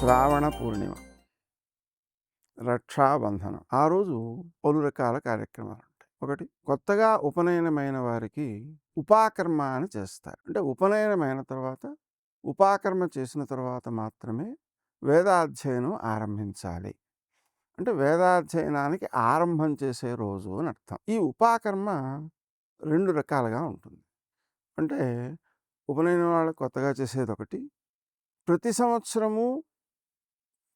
శ్రావణ పూర్ణిమ, రక్షాబంధనం. ఆ రోజు పలు రకాల కార్యక్రమాలుంటాయి. ఒకటి, కొత్తగా ఉపనయనమైన వారికి ఉపాకర్మ అని చేస్తారు. అంటే ఉపనయనమైన తర్వాత, ఉపాకర్మ చేసిన తర్వాత మాత్రమే వేదాధ్యయనం ఆరంభించాలి. అంటే వేదాధ్యయనానికి ఆరంభం చేసే రోజు అని అర్థం. ఈ ఉపాకర్మ 2 రకాలుగా ఉంటుంది. అంటే ఉపనయనం వాళ్ళు కొత్తగా చేసేదొకటి, ప్రతి సంవత్సరము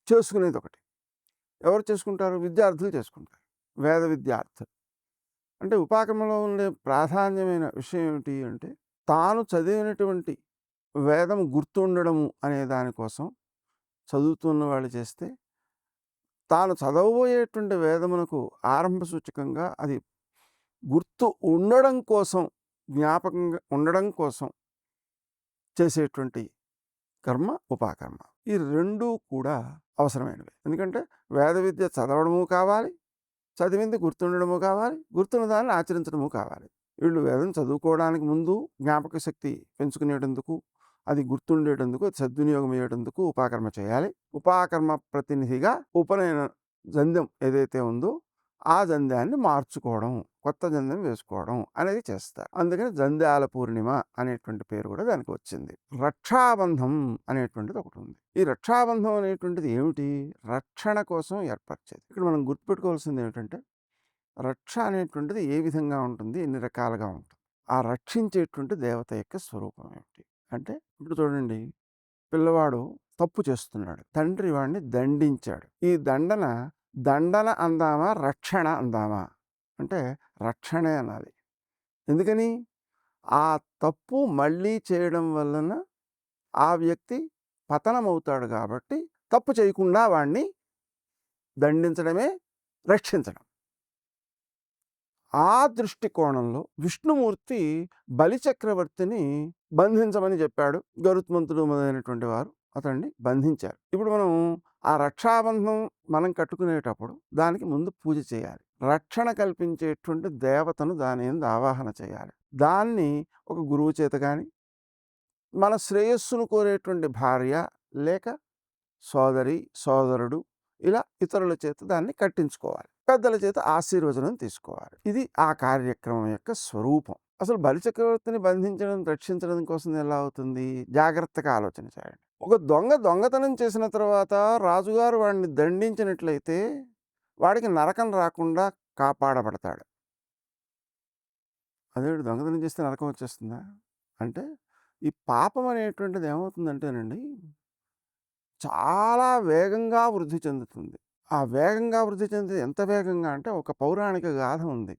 చేసుకునేదొకటి. ఎవరు చేసుకుంటారు? విద్యార్థులు చేసుకుంటారు. వేద విద్యార్థులు. అంటే ఉపాకర్మలో ఉండే ప్రాధాన్యమైన విషయం ఏమిటి అంటే, తాను చదివినటువంటి వేదం గుర్తుండడము అనే దానికోసం చదువుతున్న వాళ్ళు చేస్తే, తాను చదవబోయేటువంటి వేదమునకు ఆరంభ సూచకంగా అది గుర్తు ఉండడం కోసం, జ్ఞాపకంగా ఉండడం కోసం చేసేటువంటి కర్మ ఉపాకర్మ. ఈ 2 కూడా అవసరమైనవి. ఎందుకంటే వేద విద్య చదవడము కావాలి, చదివింది గుర్తుండడము కావాలి, గుర్తున్న దాన్ని ఆచరించడము కావాలి. వీళ్ళు వేదం చదువుకోవడానికి ముందు జ్ఞాపక శక్తి పెంచుకునేటందుకు, అది గుర్తుండేటందుకు, సద్వినియోగం అయ్యేటందుకు ఉపాకర్మ చేయాలి. ఉపాకర్మ ప్రతినిధిగా ఉపనయన జంధ్యం ఏదైతే ఉందో ఆ జంధ్యాన్ని మార్చుకోవడం, కొత్త జంధ్యం వేసుకోవడం అనేది చేస్తారు. అందుకని జంధ్యాల పూర్ణిమ అనేటువంటి పేరు కూడా దానికి వచ్చింది. రక్షాబంధం అనేటువంటిది ఒకటి ఉంది. ఈ రక్షాబంధం అనేటువంటిది ఏమిటి? రక్షణ కోసం ఏర్పరిచేది. ఇక్కడ మనం గుర్తుపెట్టుకోవాల్సింది ఏమిటంటే, రక్ష అనేటువంటిది ఏ విధంగా ఉంటుంది, ఎన్ని రకాలుగా ఉంటుంది. ఆ రక్షించేటువంటి దేవత యొక్క స్వరూపం ఏమిటి అంటే, ఇప్పుడు చూడండి, పిల్లవాడు తప్పు చేస్తున్నాడు, తండ్రి వాడిని దండించాడు. ఈ దండన అందామా, రక్షణ అందామా అంటే రక్షణే అనాలి. ఎందుకని? ఆ తప్పు మళ్ళీ చేయడం వలన ఆ వ్యక్తి పతనమవుతాడు కాబట్టి, తప్పు చేయకుండా వాణ్ణి దండించడమే రక్షించడం. ఆ దృష్టికోణంలో విష్ణుమూర్తి బలిచక్రవర్తిని బంధించమని చెప్పాడు. గరుత్మంతుడు మొదలైనటువంటి వారు అతన్ని బంధించారు. ఇప్పుడు మనం ఆ రక్షాబంధం మనం కట్టుకునేటప్పుడు దానికి ముందు పూజ చేయాలి. రక్షణ కల్పించేటువంటి దేవతను దాని యందు ఆవాహన చేయాలి. దాన్ని ఒక గురువు చేత కానీ, మన శ్రేయస్సును కోరేటువంటి భార్య లేక సోదరి, సోదరుడు, ఇలా ఇతరుల చేత దాన్ని కట్టించుకోవాలి. పెద్దల చేత ఆశీర్వచనం తీసుకోవాలి. ఇది ఆ కార్యక్రమం యొక్క స్వరూపం. అసలు బలిచక్రవర్తిని బంధించడం, రక్షించడం కోసం ఎలా అవుతుంది? జాగ్రత్తగా ఆలోచన చేయండి. ఒక దొంగ దొంగతనం చేసిన తర్వాత రాజుగారు వాడిని దండించినట్లయితే వాడికి నరకం రాకుండా కాపాడబడతాడు. అదే దొంగతనం చేస్తే నరకం వచ్చేస్తుందా అంటే, ఈ పాపం అనేటువంటిది ఏమవుతుందంటేనండి, చాలా వేగంగా వృద్ధి చెందుతుంది. ఆ వేగంగా వృద్ధి చెంది ఎంత వేగంగా అంటే, ఒక పౌరాణిక గాథ ఉంది.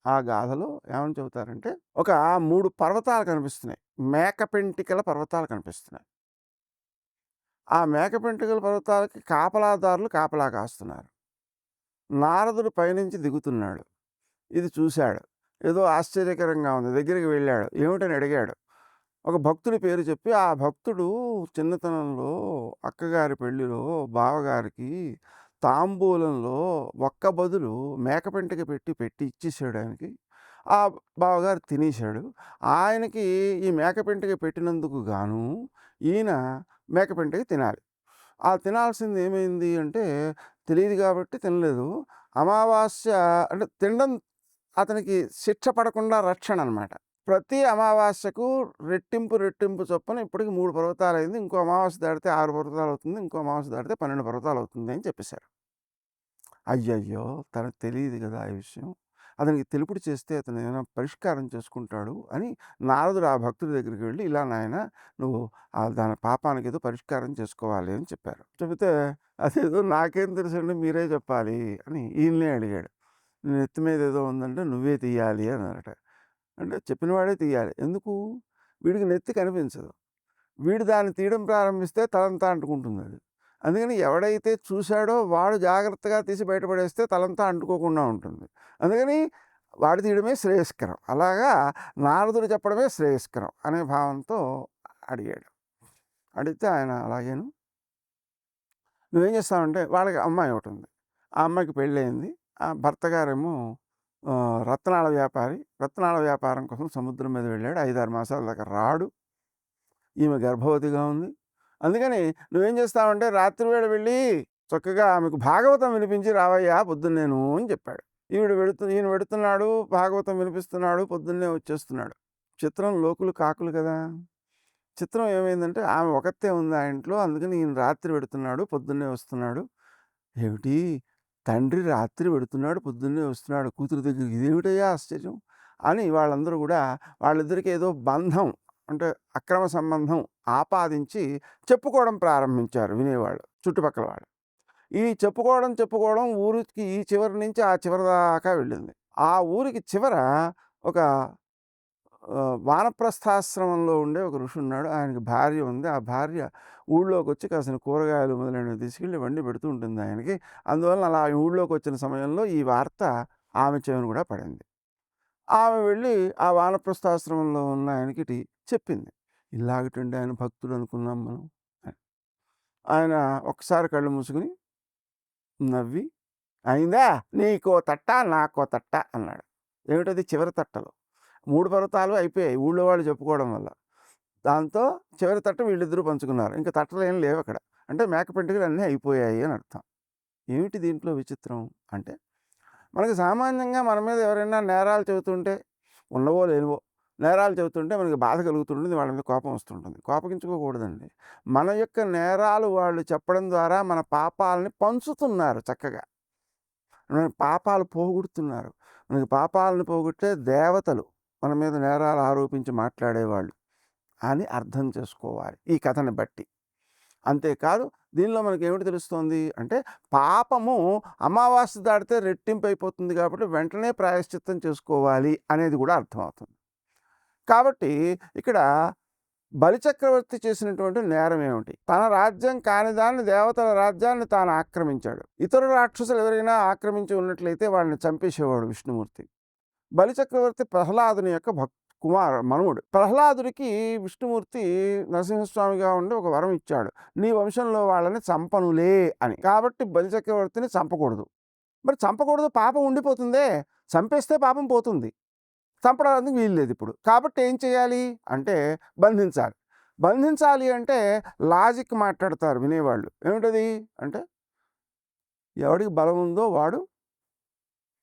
ఆ గాథలో ఏమని చెబుతారంటే, ఒక 3 పర్వతాలు కనిపిస్తున్నాయి. మేకపెంటికల పర్వతాలు కనిపిస్తున్నాయి. ఆ మేకపెంటికల పర్వతాలకి కాపలాదారులు కాపలా కాస్తున్నారు. నారదుడు పైనుంచి దిగుతున్నాడు. ఇది చూశాడు. ఏదో ఆశ్చర్యకరంగా ఉంది. దగ్గరికి వెళ్ళాడు. ఏమిటని అడిగాడు. ఒక భక్తుడి పేరు చెప్పి, ఆ భక్తుడు చిన్నతనంలో అక్కగారి పెళ్లిలో బావగారికి తాంబూలంలో ఒక్క బదులు మేకపెంటిక పెట్టి ఇచ్చేసాడు ఆయనకి. ఆ బావగారు తినేశాడు. ఆయనకి ఈ మేకపెంటిక పెట్టినందుకు గాను ఈయన మేకపెంటిక తినాలి. ఆ తినాల్సింది ఏమైంది అంటే, తెలియదు కాబట్టి తినలేదు. అమావాస్య అంటే తినడం అతనికి శిక్ష పడకుండా రక్షణ అనమాట. ప్రతి అమావాస్యకు రెట్టింపు చొప్పున ఇప్పటికి 3 పర్వతాలయింది. ఇంకో అమావాస్య దాటితే 6 పర్వతాలవుతుంది. ఇంకో అమావాస్య దాటితే 12 పర్వతాలవుతుంది అని చెప్పేశారు. అయ్యయ్యో! తనకు తెలీదు గదా ఈ విషయం. అతనికి తెలుపుడు చేస్తే అతను ఏమైనా పరిష్కారం చేసుకుంటాడు అని నారదుడు ఆ భక్తుడి దగ్గరికి వెళ్ళి, ఇలా నాయనా నువ్వు దాని పాపానికి ఏదో పరిష్కారం చేసుకోవాలి అని చెప్పారు. చెబితే, అదేదో నాకేం తెలుసండి, మీరే చెప్పాలి అని ఈయన్నే అడిగాడు. నెత్తి మీద ఏదో ఉందంటే నువ్వే తీయాలి అన్నారట. అంటే చెప్పినవాడే తీయాలి. ఎందుకు? వీడికి నెత్తి కనిపించదు. వీడు దాన్ని తీయడం ప్రారంభిస్తే తలంతా అంటుకుంటుంది అది. అందుకని ఎవడైతే చూశాడో వాడు జాగ్రత్తగా తీసి బయటపడేస్తే తలంతా అంటుకోకుండా ఉంటుంది. అందుకని వాడు తీయడమే శ్రేయస్కరం. అలాగా నారదుడు చెప్పడమే శ్రేయస్కరం అనే భావంతో అడిగాడు. అడిగితే ఆయన అలాగేను, నువ్వేం చేస్తావంటే, వాళ్ళకి అమ్మాయి ఒకటి ఉంది. ఆ అమ్మాయికి పెళ్ళయింది. ఆ భర్త గారేమో రత్నాల వ్యాపారి. రత్నాల వ్యాపారం కోసం సముద్రం మీద వెళ్ళాడు. 5, 6 మాసాల దాకా రాడు. ఈమె గర్భవతిగా ఉంది. అందుకని నువ్వేం చేస్తావంటే రాత్రి వేళ వెళ్ళి చక్కగా ఆమెకు భాగవతం వినిపించి రావయ్యా పొద్దున్నేను అని చెప్పాడు. ఈయన వెడుతున్నాడు, భాగవతం వినిపిస్తున్నాడు, పొద్దున్నే వచ్చేస్తున్నాడు. చిత్రం లోకులు కాకులు కదా! చిత్రం ఏమైందంటే ఆమె ఒకతే ఉంది ఆ ఇంట్లో. అందుకని ఈయన రాత్రి వెడుతున్నాడు, పొద్దున్నే వస్తున్నాడు. ఏమిటి తండ్రి రాత్రి వెడుతున్నాడు, పొద్దున్నే వస్తున్నాడు కూతురు దగ్గరికి, ఇదేమిటయ్యా ఆశ్చర్యం అని వాళ్ళందరూ కూడా వాళ్ళిద్దరికీ ఏదో బంధం అంటే అక్రమ సంబంధం ఆపాదించి చెప్పుకోవడం ప్రారంభించారు వినేవాళ్ళు, చుట్టుపక్కల వాళ్ళు. ఈ చెప్పుకోవడం ఊరికి ఈ చివరి నుంచి ఆ చివరి దాకా వెళ్ళింది. ఆ ఊరికి చివర ఒక వానప్రస్థాశ్రమంలో ఉండే ఒక ఋషి ఉన్నాడు. ఆయనకి భార్య ఉంది. ఆ భార్య ఊళ్ళోకి వచ్చి కాసిన కూరగాయలు మొదలైనవి తీసుకెళ్ళి వండి పెడుతూ ఉంటుంది ఆయనకి. అందువలన అలా ఊళ్ళోకి వచ్చిన సమయంలో ఈ వార్త ఆమె చెవిన కూడా పడింది. ఆమె వెళ్ళి ఆ వానప్రస్థాశ్రమంలో ఉన్న ఆయనకి చెప్పింది. ఇలాగటండి ఆయన భక్తుడు అనుకున్నాం మనం అని. ఆయన ఒక్కసారి కళ్ళు మూసుకుని నవ్వి, అయిందా నీకో తట్ట నాకో తట్ట అన్నాడు. ఏమిటది? చివరి తట్టలో 3 పర్వతాలు అయిపోయాయి ఊళ్ళో వాళ్ళు చెప్పుకోవడం వల్ల. దాంతో చివరి తట్ట వీళ్ళిద్దరూ పంచుకున్నారు. ఇంక తట్టలు ఏం లేవు అక్కడ. అంటే మేకపెంటికలు అన్నీ అయిపోయాయి అని అర్థం. ఏమిటి దీంట్లో విచిత్రం అంటే, మనకి సామాన్యంగా మన మీద ఎవరైనా నేరాలు చెబుతుంటే, ఉన్నవో లేనివో నేరాలు చెబుతుంటే మనకి బాధ కలుగుతుంటుంది, వాళ్ళ మీద కోపం వస్తుంటుంది. కోపగించుకోకూడదండి. మన యొక్క నేరాలు వాళ్ళు చెప్పడం ద్వారా మన పాపాలని పంచుతున్నారు చక్కగా. మన పాపాలు పోగొడుతున్నారు. మనకి పాపాలను పోగొట్టే దేవతలు మన మీద నేరాలు ఆరోపించి మాట్లాడేవాళ్ళు అని అర్థం చేసుకోవాలి ఈ కథని బట్టి. అంతేకాదు దీనిలో మనకేమిటి తెలుస్తోంది అంటే, పాపము అమావాస్య దాటితే రెట్టింపు అయిపోతుంది కాబట్టి వెంటనే ప్రాయశ్చిత్తం చేసుకోవాలి అనేది కూడా అర్థమవుతుంది. కాబట్టి ఇక్కడ బలిచక్రవర్తి చేసినటువంటి నేరం ఏమిటి? తన రాజ్యం కాని దాన్ని, దేవతల రాజ్యాన్ని తాను ఆక్రమించాడు. ఇతర రాక్షసులు ఎవరైనా ఆక్రమించి ఉన్నట్లయితే వాళ్ళని చంపేసేవాడు విష్ణుమూర్తి. బలిచక్రవర్తి ప్రహ్లాదుని యొక్క మనువుడు. ప్రహ్లాదుడికి విష్ణుమూర్తి నరసింహస్వామిగా ఉండి ఒక వరం ఇచ్చాడు, నీ వంశంలో వాళ్ళని చంపనులే అని. కాబట్టి బలిచక్రవర్తిని చంపకూడదు. మరి చంపకూడదు, పాపం ఉండిపోతుందే. చంపేస్తే పాపం పోతుంది, చంపడానికి వీలు లేదు ఇప్పుడు. కాబట్టి ఏం చేయాలి అంటే బంధించాలి. బంధించాలి అంటే లాజిక్ మాట్లాడతారు వినేవాళ్ళు. ఏమిటది అంటే, ఎవడికి బలం ఉందో వాడు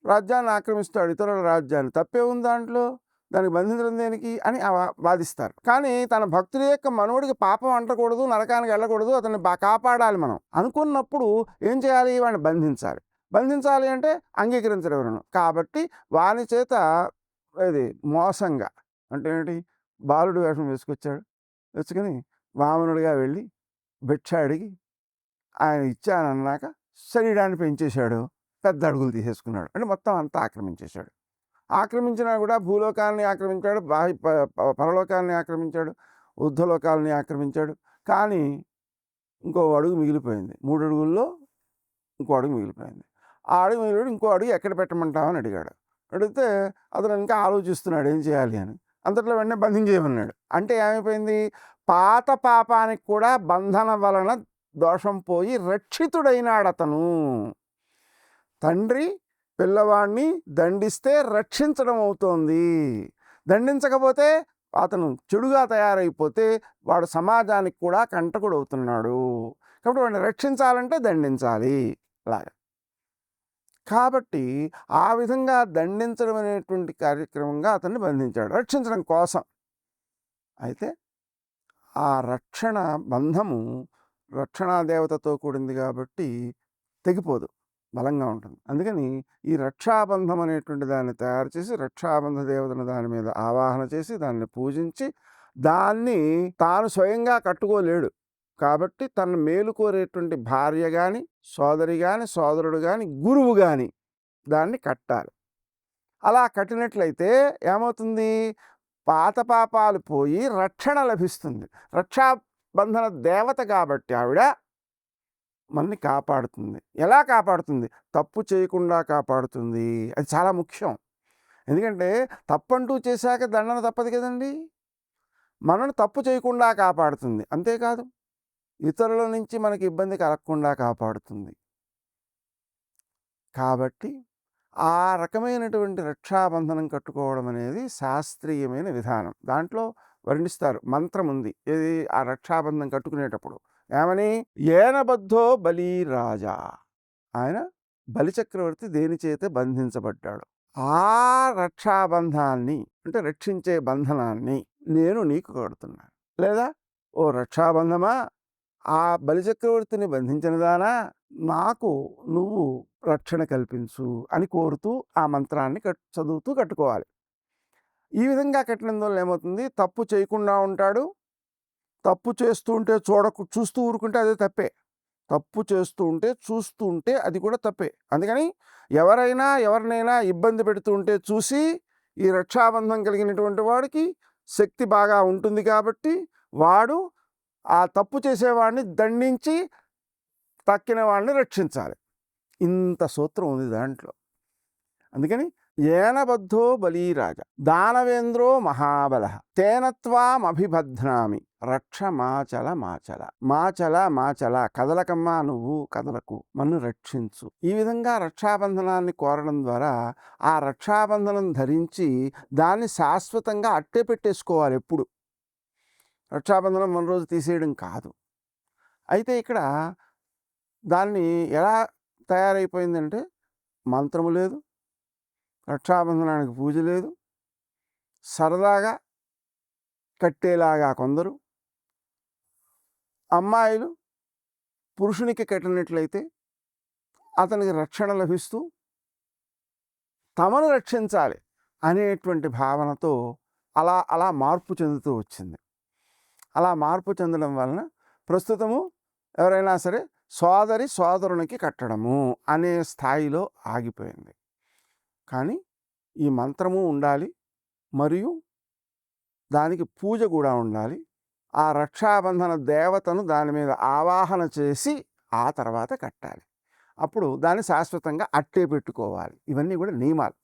రాజ్యాన్ని ఆక్రమిస్తాడు, ఇతరుల రాజ్యాన్ని. తప్పే ఉంది దాంట్లో, దానికి బంధించడం దేనికి అని వాదిస్తారు. కానీ తన భక్తుల యొక్క మనవుడికి పాపం అంటకూడదు, నరకానికి వెళ్ళకూడదు, అతన్ని కాపాడాలి మనం అనుకున్నప్పుడు ఏం చేయాలి? వాడిని బంధించాలి. బంధించాలి అంటే అంగీకరించరు ఎవరును. కాబట్టి వాని చేత ఇది మోసంగా అంటే ఏంటి, బాలుడు వేషం వేసుకుని వామనుడిగా వెళ్ళి భిక్ష అడిగి ఆయన ఇచ్చానన్నాక శరీరాన్ని పెంచేశాడు, పెద్ద అడుగులు తీసేసుకున్నాడు. అంటే మొత్తం అంతా ఆక్రమించేశాడు. ఆక్రమించినా కూడా భూలోకాలని ఆక్రమించాడు, పరలోకాలని ఆక్రమించాడు, ఊర్ధ్వలోకాలని ఆక్రమించాడు. కానీ ఇంకో అడుగు మిగిలిపోయింది. 3 అడుగుల్లో ఇంకో అడుగు మిగిలిపోయింది. ఆ అడుగు మిగిలిపోయి ఇంకో అడుగు ఎక్కడ పెట్టమంటామని అడిగాడు. అడిగితే అతను ఇంకా ఆలోచిస్తున్నాడు ఏం చేయాలి అని. అంతట్లో వెంటనే బంధించేయమన్నాడు. అంటే ఏమైపోయింది? పాత పాపానికి కూడా బంధన వలన దోషం పోయి రక్షితుడైనాడు అతను. తండ్రి పిల్లవాడిని దండిస్తే రక్షించడం అవుతోంది. దండించకపోతే అతను చెడుగా తయారైపోతే వాడు సమాజానికి కూడా కంటకుడు అవుతున్నాడు. కాబట్టి వాడిని రక్షించాలంటే దండించాలి అలాగా. కాబట్టి ఆ విధంగా దండించడం అనేటువంటి కార్యక్రమంగా అతన్ని బంధించాడు రక్షించడం కోసం. అయితే ఆ రక్షణ బంధము రక్షణాదేవతతో కూడింది కాబట్టి తెగిపోదు, బలంగా ఉంటుంది. అందుకని ఈ రక్షాబంధం అనేటువంటి దాన్ని తయారు చేసి రక్షాబంధ దేవతను దాని మీద ఆవాహన చేసి దాన్ని పూజించి, దాన్ని తాను స్వయంగా కట్టుకోలేడు కాబట్టి తన మేలు కోరేటువంటి భార్య కానీ, సోదరి కానీ, సోదరుడు కానీ, గురువు కానీ దాన్ని కట్టాలి. అలా కట్టినట్లయితే ఏమవుతుంది? పాత పాపాలు పోయి రక్షణ లభిస్తుంది. రక్షాబంధన దేవత కాబట్టి ఆవిడ మనని కాపాడుతుంది. ఎలా కాపాడుతుంది? తప్పు చేయకుండా కాపాడుతుంది. అది చాలా ముఖ్యం. ఎందుకంటే తప్పంటూ చేశాక దండన తప్పదు కదండి. మనను తప్పు చేయకుండా కాపాడుతుంది. అంతేకాదు ఇతరుల నుంచి మనకి ఇబ్బంది కలగకుండా కాపాడుతుంది. కాబట్టి ఆ రకమైనటువంటి రక్షాబంధనం కట్టుకోవడం అనేది శాస్త్రీయమైన విధానం. దాంట్లో వర్ణిస్తారు. మంత్రం ఉంది. ఏది? ఆ రక్షాబంధం కట్టుకునేటప్పుడు. ఏమని? ఏనబద్ధో బలి రాజా. ఆయన బలిచక్రవర్తి దేని చేత బంధించబడ్డాడు. ఆ రక్షాబంధాన్ని అంటే రక్షించే బంధనాన్ని నేను నీకు కడుతున్నాను. లేదా ఓ రక్షాబంధమా, ఆ బలిచక్రవర్తిని బంధించిన దానా, నాకు నువ్వు రక్షణ కల్పించు అని కోరుతూ ఆ మంత్రాన్ని చదువుతూ కట్టుకోవాలి. ఈ విధంగా కట్టినందువల్ల ఏమవుతుంది? తప్పు చేయకుండా ఉంటాడు. తప్పు చేస్తూ ఉంటే చూస్తూ ఊరుకుంటే అదే తప్పే. తప్పు చేస్తూ ఉంటే చూస్తూ ఉంటే అది కూడా తప్పే. అందుకని ఎవరినైనా ఇబ్బంది పెడుతూ ఉంటే చూసి, ఈ రక్షాబంధం కలిగినటువంటి వాడికి శక్తి బాగా ఉంటుంది కాబట్టి వాడు ఆ తప్పు చేసేవాడిని దండించి తక్కిన వాడిని రక్షించాలి. ఇంత సూత్రం ఉంది దాంట్లో. అందుకని ఏనబద్ధో బలీరాజ దానవేంద్రో మహాబల తేనత్వామభిబధ్నామి రక్ష మాచల మాచల. మాచల మాచల, కదలకమ్మా నువ్వు కదలకు, మన్ను రక్షించు. ఈ విధంగా రక్షాబంధనాన్ని కోరడం ద్వారా ఆ రక్షాబంధనం ధరించి దాన్ని శాశ్వతంగా అట్టే పెట్టేసుకోవాలి. ఎప్పుడు రక్షాబంధనం మన రోజు తీసేయడం కాదు. అయితే ఇక్కడ దాన్ని ఎలా తయారైపోయిందంటే మంత్రము లేదు, రక్షాబంధనానికి పూజ లేదు, సరదాగా కట్టేలాగా కొందరు అమ్మాయిలు పురుషునికి కట్టినట్లయితే అతనికి రక్షణ లభిస్తూ తమను రక్షించాలి అనేటువంటి భావనతో అలా మార్పు చెందుతూ వచ్చింది. అలా మార్పు చెందడం వలన ప్రస్తుతము ఎవరైనా సరే సోదరునికి కట్టడము అనే స్థాయిలో ఆగిపోయింది. కానీ ఈ మంత్రము ఉండాలి, మరియు దానికి పూజ కూడా ఉండాలి. ఆ రక్షాబంధన దేవతను దాని మీద ఆవాహన చేసి ఆ తర్వాత కట్టాలి. అప్పుడు దాన్ని శాశ్వతంగా అట్టే పెట్టుకోవాలి. ఇవన్నీ కూడా నియమాలు.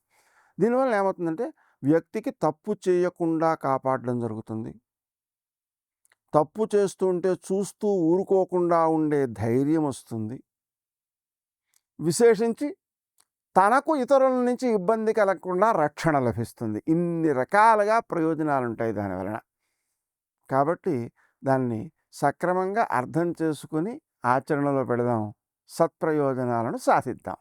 దీనివల్ల ఏమవుతుందంటే వ్యక్తికి తప్పు చేయకుండా కాపాడడం జరుగుతుంది. తప్పు చేస్తుంటే చూస్తూ ఊరుకోకుండా ఉండే ధైర్యం వస్తుంది. విశేషించి తనకు ఇతరుల నుంచి ఇబ్బంది కలగకుండా రక్షణ లభిస్తుంది. ఇన్ని రకాలుగా ప్రయోజనాలు ఉంటాయి దానివలన. కాబట్టి దాన్ని సక్రమంగా అర్థం చేసుకుని ఆచరణలో పెడదాం. సత్ప్రయోజనాలను సాధిద్దాం.